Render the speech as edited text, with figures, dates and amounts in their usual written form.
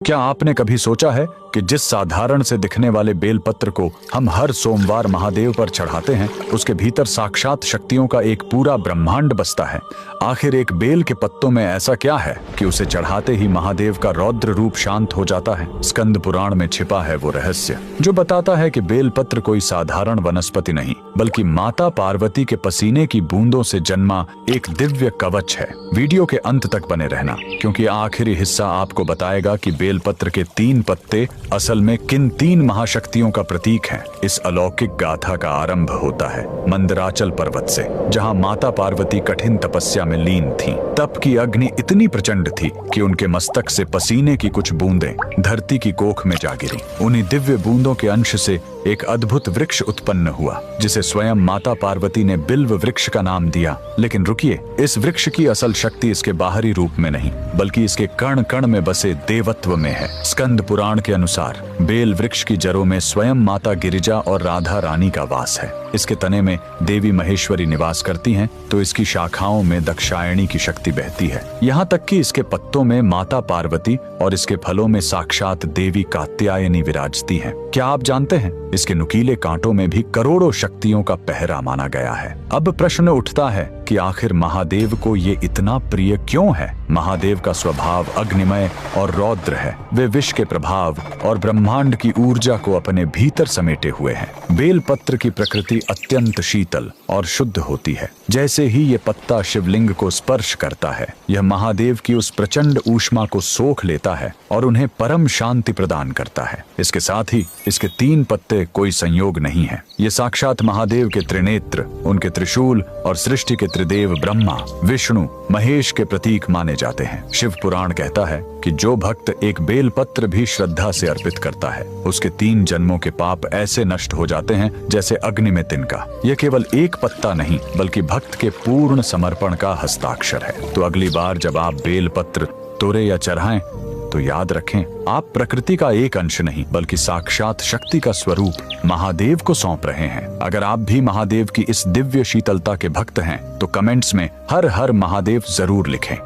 क्या आपने कभी सोचा है कि जिस साधारण से दिखने वाले बेलपत्र को हम हर सोमवार महादेव पर चढ़ाते हैं, उसके भीतर साक्षात शक्तियों का एक पूरा ब्रह्मांड बसता है। आखिर एक बेल के पत्तों में ऐसा क्या है कि उसे चढ़ाते ही महादेव का रौद्र रूप शांत हो जाता है? स्कंद पुराण में छिपा है वो रहस्य जो बताता है कि बेलपत्र कोई साधारण वनस्पति नहीं, बल्कि माता पार्वती के पसीने की बूंदों से जन्मा एक दिव्य कवच है। वीडियो के अंत तक बने रहना, क्योंकि आखिरी हिस्सा आपको बताएगा कि बेलपत्र के 3 पत्ते असल में किन 3 महाशक्तियों का प्रतीक हैं। इस अलौकिक गाथा का आरंभ होता है मंदराचल पर्वत से, जहां माता पार्वती कठिन तपस्या में लीन थीं। तप की अग्नि इतनी प्रचंड थी कि उनके मस्तक से पसीने की कुछ बूंदें धरती की कोख में जा गिरी। उन्हीं दिव्य बूंदों के अंश से एक अद्भुत वृक्ष उत्पन्न हुआ, जिसे स्वयं माता पार्वती ने बिल्व वृक्ष का नाम दिया। लेकिन रुकिए, इस वृक्ष की असल शक्ति इसके बाहरी रूप में नहीं, बल्कि इसके कण कण में बसे देवत्व में है। स्कंद पुराण के अनुसार बेल वृक्ष की जड़ों में स्वयं माता गिरिजा और राधा रानी का वास है। इसके तने में देवी महेश्वरी निवास करती हैं, तो इसकी शाखाओं में दक्षायणी की शक्ति बहती है। यहाँ तक कि इसके पत्तों में माता पार्वती और इसके फलों में साक्षात देवी कात्यायनी विराजती हैं। क्या आप जानते हैं, इसके नुकीले कांटों में भी करोड़ों शक्तियों का पहरा माना गया है। अब प्रश्न उठता है कि आखिर महादेव को ये इतना प्रिय क्यों है? महादेव का स्वभाव अग्निमय और रौद्र है। वे विष के प्रभाव और ब्रह्मांड की ऊर्जा को अपने भीतर समेटे हुए हैं। बेलपत्र की प्रकृति अत्यंत शीतल और शुद्ध होती है। जैसे ही ये पत्ता शिवलिंग को स्पर्श करता है, यह महादेव की उस प्रचंड ऊष्मा को सोख लेता है और उन्हें परम शांति प्रदान करता है। इसके साथ ही इसके 3 पत्ते कोई संयोग नहीं है। ये साक्षात महादेव के त्रिनेत्र, उनके त्रिशूल और सृष्टि के त्रिदेव ब्रह्मा, विष्णु, महेश के प्रतीक माने जाते हैं। शिव पुराण कहता है कि जो भक्त एक बेलपत्र भी श्रद्धा से अर्पित करता है, उसके 3 जन्मों के पाप ऐसे नष्ट हो जाते हैं जैसे अग्नि में तिनका। यह केवल एक पत्ता नहीं, बल्कि भक्त के पूर्ण समर्पण का हस्ताक्षर है। तो अगली बार जब आप बेलपत्र तोड़े या चढ़ाएं, तो याद रखें, आप प्रकृति का एक अंश नहीं, बल्कि साक्षात शक्ति का स्वरूप महादेव को सौंप रहे हैं। अगर आप भी महादेव की इस दिव्य शीतलता के भक्त हैं, तो कमेंट्स में हर हर महादेव जरूर लिखें।